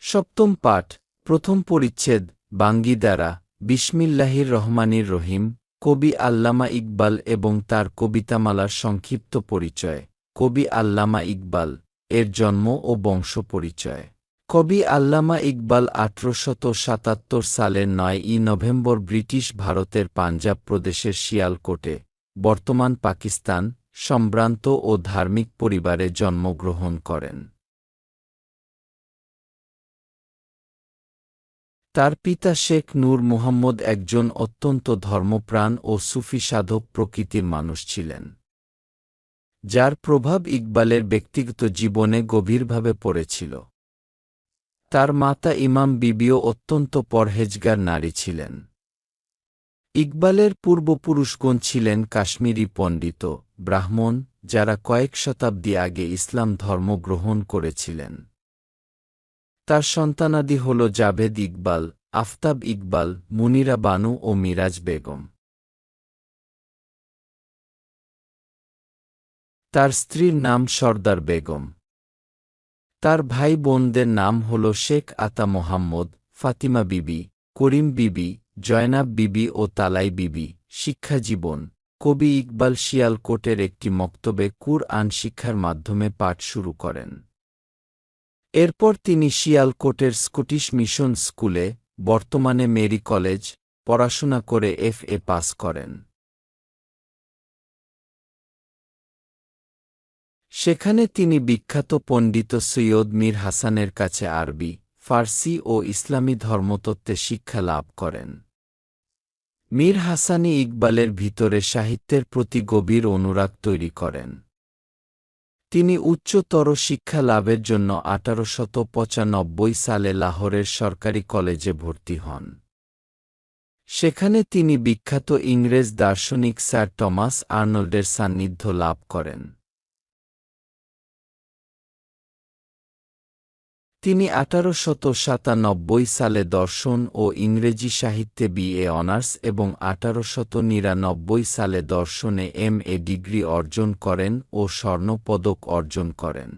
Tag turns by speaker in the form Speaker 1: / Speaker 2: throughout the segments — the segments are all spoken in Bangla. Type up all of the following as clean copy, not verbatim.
Speaker 1: সপ্তম পাঠ, প্রথম পরিচ্ছেদ, বাঙ্গিদারা। বিসমিল্লাহির রহমানির রহিম। কবি আল্লামা ইকবাল এবং তার কবিতামালার সংক্ষিপ্ত পরিচয়। কবি আল্লামা ইকবাল এর জন্ম ও বংশ পরিচয়। কবি আল্লামা ইকবাল 1877 সালের 9ই নভেম্বর ব্রিটিশ ভারতের পাঞ্জাব প্রদেশের শিয়ালকোটে, বর্তমান পাকিস্তান, সম্ভ্রান্ত ও ধার্মিক পরিবারে জন্মগ্রহণ করেন। তার পিতা শেখ নূর মুহাম্মদ একজন অত্যন্ত ধর্মপ্রাণ ও সুফি সাধক প্রকৃতির মানুষ ছিলেন, যার প্রভাব ইকবালের ব্যক্তিগত জীবনে গভীরভাবে পড়েছিল। তার মাতা ইমাম বিবিও অত্যন্ত পরহেজগার নারী ছিলেন। ইকবালের পূর্বপুরুষগণ ছিলেন কাশ্মীরি পণ্ডিত, ব্রাহ্মণ, যারা কয়েক শতাব্দী আগে ইসলাম ধর্ম গ্রহণ করেছিলেন। তার সন্তানাদি হল জাভেদ ইকবাল, আফতাব ইকবাল, মুনিরা বানু ও মিরাজ বেগম। তার স্ত্রীর নাম সর্দার বেগম। তার ভাই বোনদের নাম হল শেখ আতা মোহাম্মদ, ফাতিমা বিবি, করিম বিবি, জয়নাব বিবি ও তালাই বিবি। শিক্ষাজীবন। কবি ইকবাল শিয়ালকোটের একটি মক্তবে কুরআন শিক্ষার মাধ্যমে পাঠ শুরু করেন। এরপর তিনি শিয়ালকোটের স্কটিশ মিশন স্কুলে, বর্তমানে মেরি কলেজ, পড়াশোনা করে FA পাস করেন। সেখানে তিনি বিখ্যাত পণ্ডিত সৈয়দ মীর হাসানের কাছে আরবি, ফার্সি ও ইসলামী ধর্মতত্ত্বে শিক্ষা লাভ করেন। মীর হাসানি ইকবালের ভিতরে সাহিত্যের প্রতি গভীর অনুরাগ তৈরি করেন। তিনি উচ্চতর শিক্ষা লাভের জন্য 1895 সালে লাহোরের সরকারি কলেজে ভর্তি হন। সেখানে তিনি বিখ্যাত ইংরেজ দার্শনিক স্যার টমাস আর্নল্ডের সান্নিধ্য লাভ করেন। তিনি 1897 সালে দর্শন ও ইংরেজি সাহিত্যে BA অনার্স এবং 1899 সালে দর্শনে MA ডিগ্রি অর্জন করেন ও স্বর্ণপদক অর্জন করেন।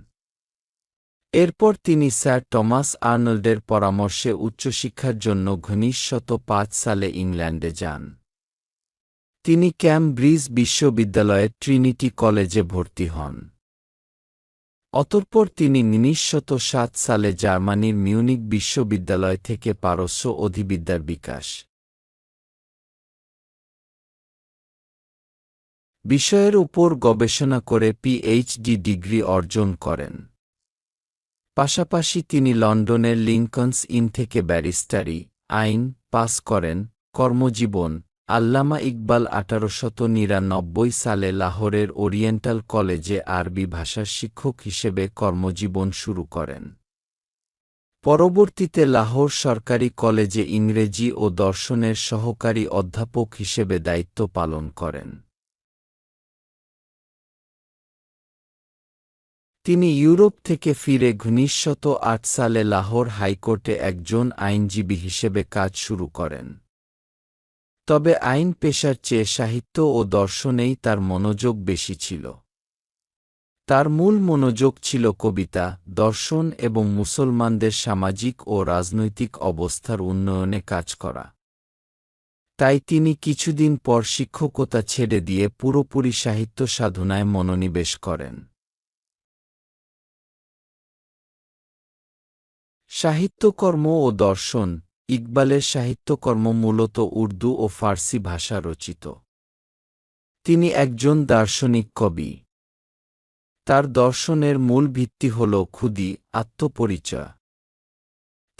Speaker 1: এরপর তিনি স্যার টমাস আর্নল্ডের পরামর্শে উচ্চশিক্ষার জন্য 1905 সালে ইংল্যান্ডে যান। তিনি ক্যামব্রিজ বিশ্ববিদ্যালয়ের ট্রিনিটি কলেজে ভর্তি হন। অতঃপর তিনি 1907 সালে জার্মানির মিউনিক বিশ্ববিদ্যালয় থেকে পারস্য অধিবিদ্যার বিকাশ বিষয়ের উপর গবেষণা করে PhD ডিগ্রি অর্জন করেন। পাশাপাশি তিনি লন্ডনের লিঙ্কনস ইন থেকে ব্যারিস্টারি, আইন পাস করেন। কর্মজীবন। আল্লামা ইকবাল 1899 সালে লাহোরের ওরিয়েন্টাল কলেজে আরবি ভাষার শিক্ষক হিসেবে কর্মজীবন শুরু করেন। পরবর্তীতে লাহোর সরকারি কলেজে ইংরেজি ও দর্শনের সহকারী অধ্যাপক হিসেবে দায়িত্ব পালন করেন। তিনি ইউরোপ থেকে ফিরে 1908 সালে লাহোর হাইকোর্টে একজন আইনজীবী হিসেবে কাজ শুরু করেন। তবে আইন পেশার চেয়ে সাহিত্য ও দর্শনেই তার মনোযোগ বেশি ছিল। তার মূল মনোযোগ ছিল কবিতা, দর্শন এবং মুসলমানদের সামাজিক ও রাজনৈতিক অবস্থার উন্নয়নে কাজ করা। তাই তিনি কিছুদিন পর শিক্ষকতা ছেড়ে দিয়ে পুরোপুরি সাহিত্য সাধনায় মনোনিবেশ করেন। সাহিত্যকর্ম ও দর্শন। ইকবালের সাহিত্যকর্ম মূলত উর্দু ও ফার্সি ভাষা রচিত। তিনি একজন দার্শনিক কবি। তার দর্শনের মূল ভিত্তি হল খুদি, আত্মপরিচয়।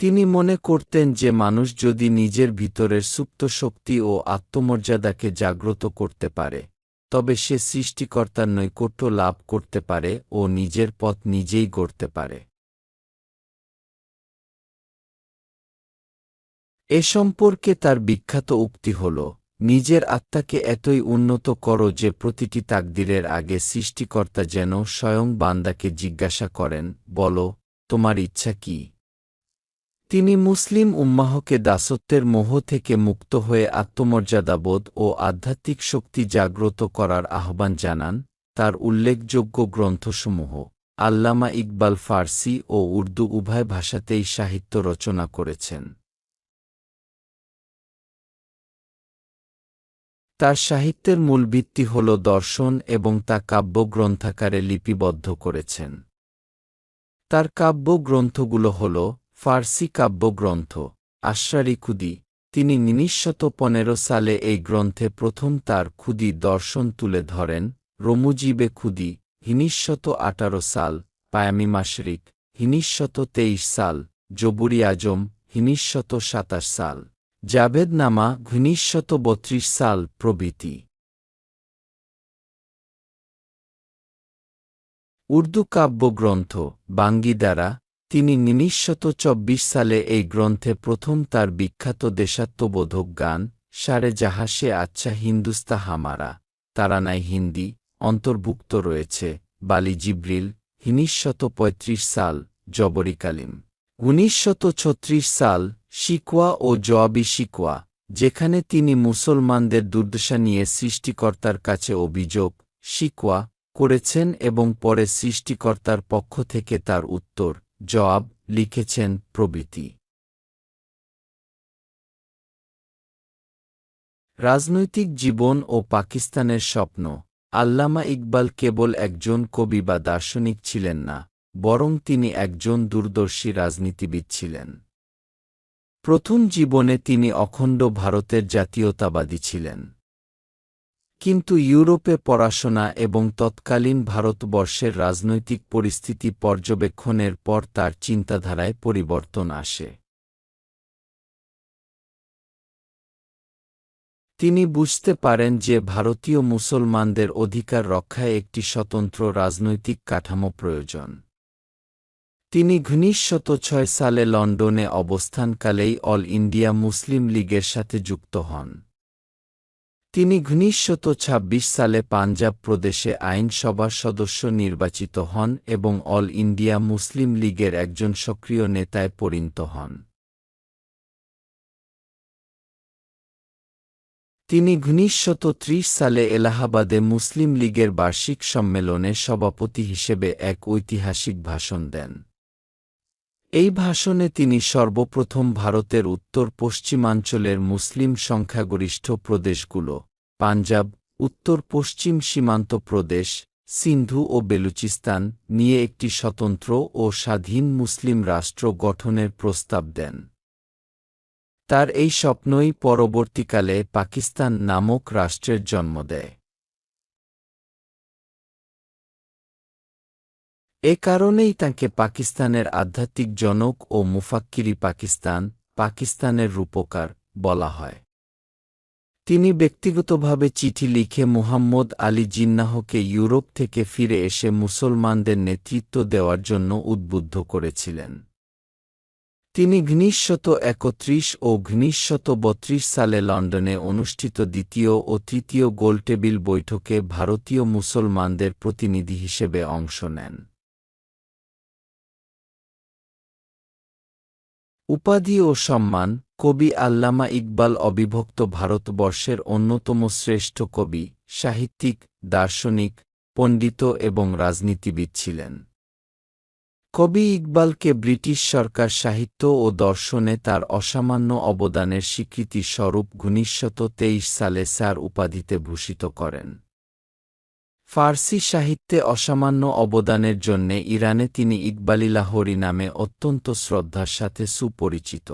Speaker 1: তিনি মনে করতেন যে মানুষ যদি নিজের ভিতরের সুপ্ত শক্তি ও আত্মমর্যাদাকে জাগ্রত করতে পারে, তবে সে সৃষ্টিকর্তার নৈকট্য লাভ করতে পারে ও নিজের পথ নিজেই গড়তে পারে। এ সম্পর্কে তার বিখ্যাত উক্তি হল, নিজের আত্মাকে এতই উন্নত করো যে প্রতিটি তাকদীরের আগে সৃষ্টিকর্তা যেন স্বয়ং বান্দাকে জিজ্ঞাসা করেন, বলো, তোমার ইচ্ছা কি? তিনি মুসলিম উম্মাহকে দাসত্বের মোহ থেকে মুক্ত হয়ে আত্মমর্যাদাবোধ ও আধ্যাত্মিক শক্তি জাগ্রত করার আহ্বান জানান। তার উল্লেখযোগ্য গ্রন্থসমূহ আল্লামা ইকবাল ফার্সি ও উর্দু উভয় ভাষাতেই সাহিত্য রচনা করেছেন। তার সাহিত্যের মূল ভিত্তি হল দর্শন এবং তা কাব্যগ্রন্থাকারে লিপিবদ্ধ করেছেন। তার কাব্যগ্রন্থগুলো হল ফার্সি কাব্যগ্রন্থ আশরারি খুদি। তিনি ১৯১৫ সালে এই গ্রন্থে প্রথম তার খুদি দর্শন তুলে ধরেন। রমুজিবে খুদি ১৯১৮ সাল, পায়ামি মাশরিক ১৯২৩ সাল, জবুরি আজম ১৯২৭ সাল, জাভেদনামা ১৯৩২ সাল প্রভৃতি। উর্দু কাব্যগ্রন্থ বাঙ্গিদারা। তিনি ১৯২৪ সালে এই গ্রন্থে প্রথম তার বিখ্যাত দেশাত্মবোধক গান সারে জাহা সে আচ্ছা হিন্দুস্তা হামারা তারানাই হিন্দি অন্তর্ভুক্ত রয়েছে। বালি জিব্রিল ১৯৩৫ সাল, জবরি কালিম ১৯৩৬ সাল, শিকওয়া ও জওয়াবি শিকওয়া, যেখানে তিনি মুসলমানদের দুর্দশা নিয়ে সৃষ্টিকর্তার কাছে অভিযোগ শিকওয়া করেছেন এবং পরে সৃষ্টিকর্তার পক্ষ থেকে তার উত্তর জবাব লিখেছেন প্রভৃতি। রাজনৈতিক জীবন ও পাকিস্তানের স্বপ্ন। আল্লামা ইকবাল কেবল একজন কবি বা দার্শনিক ছিলেন না, বরং তিনি একজন দূরদর্শী রাজনীতিবিদ ছিলেন। প্রথম জীবনে তিনি অখণ্ড ভারতের জাতীয়তাবাদী ছিলেন। কিন্তু ইউরোপে পড়াশোনা এবং তৎকালীন ভারতবর্ষের রাজনৈতিক পরিস্থিতি পর্যবেক্ষণের পর তার চিন্তাধারায় পরিবর্তন আসে। তিনি বুঝতে পারেন যে ভারতীয় মুসলমানদের অধিকার রক্ষায় একটি স্বতন্ত্র রাজনৈতিক কাঠামো প্রয়োজন। তিনি ১৯০৬ সালে লন্ডনে অবস্থানকালেই অল ইন্ডিয়া মুসলিম লীগের সাথে যুক্ত হন। তিনি ১৯২৬ সালে পাঞ্জাব প্রদেশে আইনসভার সদস্য নির্বাচিত হন এবং অল ইন্ডিয়া মুসলিম লীগের একজন সক্রিয় নেতায় পরিণত হন। তিনি ১৯৩০ সালে এলাহাবাদে মুসলিম লীগের বার্ষিক সম্মেলনে সভাপতি হিসেবে এক ঐতিহাসিক ভাষণ দেন। এই ভাষণে তিনি সর্বপ্রথম ভারতের উত্তর পশ্চিমাঞ্চলের মুসলিম সংখ্যাগরিষ্ঠ প্রদেশগুলো পাঞ্জাব, উত্তর পশ্চিম সীমান্ত প্রদেশ, সিন্ধু ও বেলুচিস্তান নিয়ে একটি স্বতন্ত্র ও স্বাধীন মুসলিম রাষ্ট্র গঠনের প্রস্তাব দেন। তার এই স্বপ্নই পরবর্তীকালে পাকিস্তান নামক রাষ্ট্রের জন্ম দেয়। এ কারণেই তাঁকে পাকিস্তানের আধ্যাত্মিক জনক ও মুফাক্কিরি পাকিস্তানের রূপকার বলা হয়। তিনি ব্যক্তিগতভাবে চিঠি লিখে মুহাম্মদ আলী জিন্নাহকে ইউরোপ থেকে ফিরে এসে মুসলমানদের নেতৃত্ব দেওয়ার জন্য উদ্বুদ্ধ করেছিলেন। তিনি ১৯৩১ ও ১৯৩২ সালে লন্ডনে অনুষ্ঠিত দ্বিতীয় ও তৃতীয় গোলটেবিল বৈঠকে ভারতীয় মুসলমানদের প্রতিনিধি হিসেবে অংশ নেন। উপাধি ও সম্মান। কবি আল্লামা ইকবাল অবিভক্ত ভারতবর্ষের অন্যতম শ্রেষ্ঠ কবি, সাহিত্যিক, দার্শনিক, পণ্ডিত এবং রাজনীতিবিদ ছিলেন। কবি ইকবালকে ব্রিটিশ সরকার সাহিত্য ও দর্শনে তার অসামান্য অবদানের স্বীকৃতি স্বরূপ ১৯২৩ সালে স্যার উপাধিতে ভূষিত করেন। ফার্সি সাহিত্যে অসামান্য অবদানের জন্যে ইরানে তিনি ইকবালি লাহোরী নামে অত্যন্ত শ্রদ্ধার সাথে সুপরিচিত।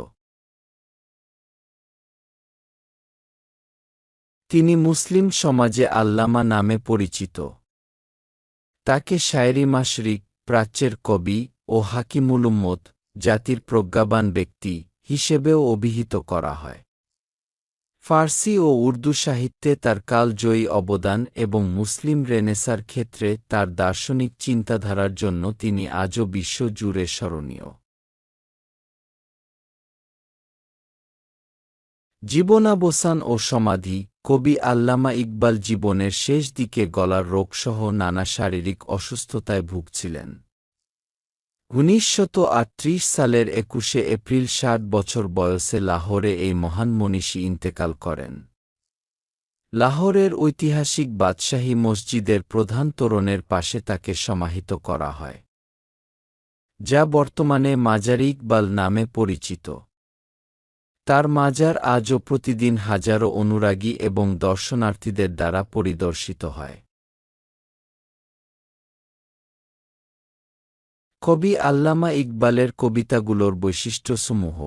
Speaker 1: তিনি মুসলিম সমাজে আল্লামা নামে পরিচিত। তাকে শায়রি মাশরিক, প্রাচ্যের কবি ও হাকিমুল উম্মত, জাতির প্রজ্ঞাবান ব্যক্তি হিসেবেও অভিহিত করা হয়। ফার্সি ও উর্দু সাহিত্যে তার কালজয়ী অবদান এবং মুসলিম রেনেসার ক্ষেত্রে তার দার্শনিক চিন্তাধারার জন্য তিনি আজও বিশ্ব জুড়ে স্মরণীয়। জীবনাবসান ও সমাধি। কবি আল্লামা ইকবাল জীবনের শেষ দিকে গলার রোগসহ নানা শারীরিক অসুস্থতায় ভুগছিলেন। ১৯৩৮ সালের ২১শে এপ্রিল ৬০ বছর বয়সে লাহোরে এই মহান মনীষী ইন্তেকাল করেন। লাহোরের ঐতিহাসিক বাদশাহী মসজিদের প্রধান তোরণের পাশে তাকে সমাহিত করা হয়। যা বর্তমানে মাজার ইকবাল নামে পরিচিত। তার মাজার আজও প্রতিদিন হাজারো অনুরাগী এবং দর্শনার্থীদের দ্বারা পরিদর্শিত হয়। কবি আল্লামা ইকবালের কবিতাগুলোর বৈশিষ্ট্যসমূহ।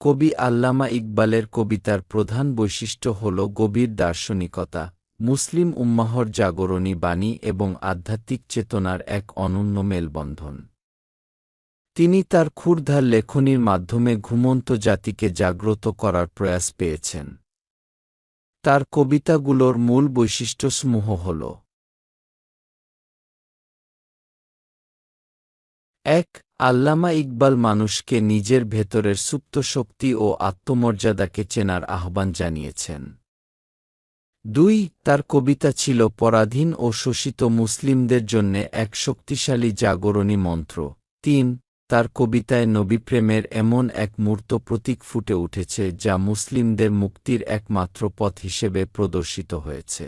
Speaker 1: কবি আল্লামা ইকবালের কবিতার প্রধান বৈশিষ্ট্য হল গভীর দার্শনিকতা, মুসলিম উম্মাহর জাগরণী বাণী এবং আধ্যাত্মিক চেতনার এক অনন্য মেলবন্ধন। তিনি তার ক্ষুরধার লেখনীর মাধ্যমে ঘুমন্ত জাতিকে জাগ্রত করার প্রয়াস পেয়েছেন। তার কবিতাগুলোর মূল বৈশিষ্ট্যসমূহ হল: ১. আল্লামা ইকবাল মানুষকে নিজের ভেতরের সুপ্ত শক্তি ও আত্মমর্যাদাকে চেনার আহ্বান জানিয়েছেন। ২. তার কবিতা ছিল পরাধীন ও শোষিত মুসলিমদের জন্যে এক শক্তিশালী জাগরণী মন্ত্র। ৩. তার কবিতায় নবীপ্রেমের এমন এক মূর্ত প্রতীক ফুটে উঠেছে যা মুসলিমদের মুক্তির একমাত্র পথ হিসেবে প্রদর্শিত হয়েছে।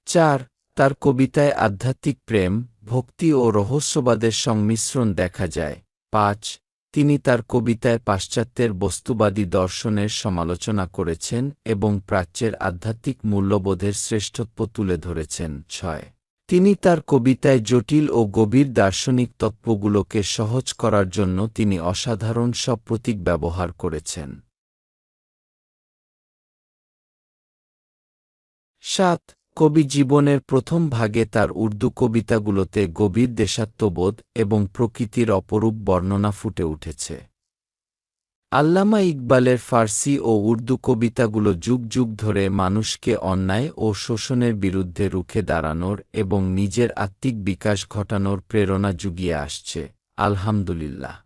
Speaker 1: ৪. তার কবিতায় আধ্যাত্মিক প্রেম, ভক্তি ও রহস্যবাদের সংমিশ্রণ দেখা যায়। ৫. তিনি তার কবিতায় পাশ্চাত্যের বস্তুবাদী দর্শনের সমালোচনা করেছেন এবং প্রাচ্যের আধ্যাত্মিক মূল্যবোধের শ্রেষ্ঠত্ব তুলে ধরেছেন। ৬. তিনি তার কবিতায় জটিল ও গভীর দার্শনিক তত্ত্বগুলোকে সহজ করার জন্য তিনি অসাধারণ সব প্রতীক ব্যবহার করেছেন। ৭. কবি জীবনের প্রথম ভাগে তার উর্দু কবিতাগুলোতে গভীর দেশাত্মবোধ এবং প্রকৃতির অপরূপ বর্ণনা ফুটে উঠেছে। আল্লামা ইকবালের ফার্সি ও উর্দু কবিতাগুলো যুগ যুগ ধরে মানুষকে অন্যায় ও শোষণের বিরুদ্ধে রুখে দাঁড়ানোর এবং নিজের আত্মিক বিকাশ ঘটানোর প্রেরণা জুগিয়ে আসছে। আলহামদুলিল্লাহ।